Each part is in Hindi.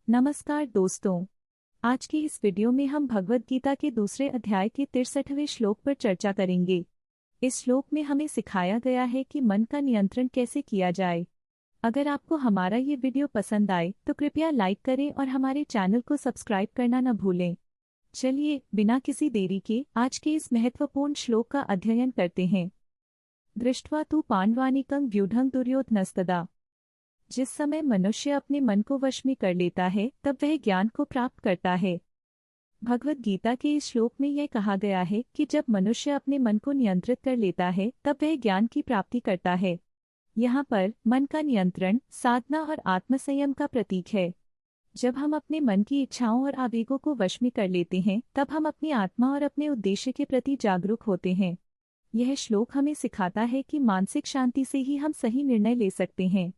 नमस्कार दोस्तों। आज की इस वीडियो में हम भगवद गीता के दूसरे अध्याय के 63वें श्लोक पर चर्चा करेंगे। इस श्लोक में हमें सिखाया गया है कि मन का नियंत्रण कैसे किया जाए। अगर आपको हमारा ये वीडियो पसंद आए तो कृपया लाइक करें और हमारे चैनल को सब्सक्राइब करना न भूलें। चलिए बिना किसी देरी के आज के इस महत्वपूर्ण श्लोक का अध्ययन करते हैं। दृष्ट्वा तु पांडवानीकं व्यूढं दुर्योधनस्तदा। जिस समय मनुष्य अपने मन को वश में कर लेता है तब वह ज्ञान को प्राप्त करता है। भगवद गीता के इस श्लोक में यह कहा गया है कि जब मनुष्य अपने मन को नियंत्रित कर लेता है तब वह ज्ञान की प्राप्ति करता है। यहाँ पर मन का नियंत्रण साधना और आत्मसंयम का प्रतीक है। जब हम अपने मन की इच्छाओं और आवेगों को वश में कर लेते हैं तब हम अपनी आत्मा और अपने उद्देश्य के प्रति जागरूक होते हैं। यह श्लोक हमें सिखाता है कि मानसिक शांति से ही हम सही निर्णय ले सकते हैं।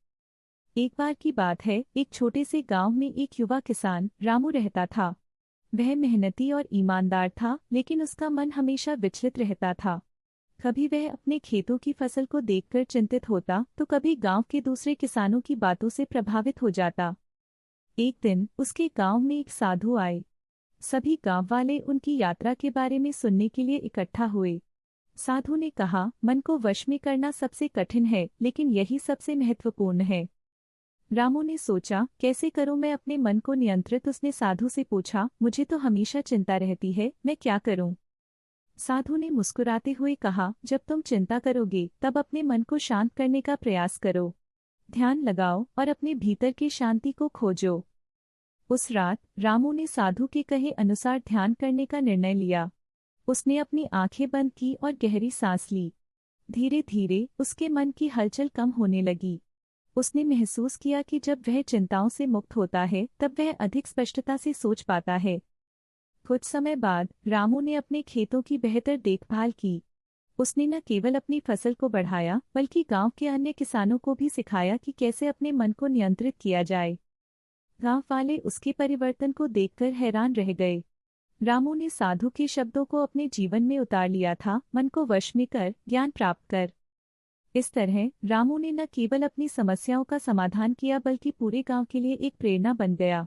एक बार की बात है, एक छोटे से गांव में एक युवा किसान रामू रहता था। वह मेहनती और ईमानदार था, लेकिन उसका मन हमेशा विचलित रहता था। कभी वह अपने खेतों की फसल को देखकर चिंतित होता तो कभी गांव के दूसरे किसानों की बातों से प्रभावित हो जाता। एक दिन उसके गांव में एक साधु आए। सभी गांव वाले उनकी यात्रा के बारे में सुनने के लिए इकट्ठा हुए। साधु ने कहा, मन को वश में करना सबसे कठिन है, लेकिन यही सबसे महत्वपूर्ण है। रामू ने सोचा, कैसे करूं मैं अपने मन को नियंत्रित। उसने साधु से पूछा, मुझे तो हमेशा चिंता रहती है, मैं क्या करूं? साधु ने मुस्कुराते हुए कहा, जब तुम चिंता करोगे तब अपने मन को शांत करने का प्रयास करो। ध्यान लगाओ और अपने भीतर की शांति को खोजो। उस रात रामू ने साधु के कहे अनुसार ध्यान करने का निर्णय लिया। उसने अपनी आंखें बंद की और गहरी सांस ली। धीरे धीरे उसके मन की हलचल कम होने लगी। उसने महसूस किया कि जब वह चिंताओं से मुक्त होता है तब वह अधिक स्पष्टता से सोच पाता है। कुछ समय बाद रामू ने अपने खेतों की बेहतर देखभाल की। उसने न केवल अपनी फसल को बढ़ाया बल्कि गांव के अन्य किसानों को भी सिखाया कि कैसे अपने मन को नियंत्रित किया जाए। गांव वाले उसके परिवर्तन को देखकर हैरान रह गए। रामू ने साधु के शब्दों को अपने जीवन में उतार लिया था, मन को वश में कर, ज्ञान प्राप्त कर। इस तरह रामू ने न केवल अपनी समस्याओं का समाधान किया बल्कि पूरे गांव के लिए एक प्रेरणा बन गया।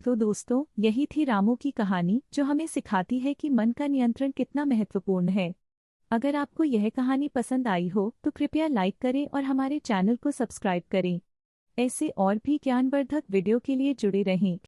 तो दोस्तों, यही थी रामू की कहानी, जो हमें सिखाती है कि मन का नियंत्रण कितना महत्वपूर्ण है। अगर आपको यह कहानी पसंद आई हो तो कृपया लाइक करें और हमारे चैनल को सब्सक्राइब करें। ऐसे और भी ज्ञानवर्धक वीडियो के लिए जुड़े रहें।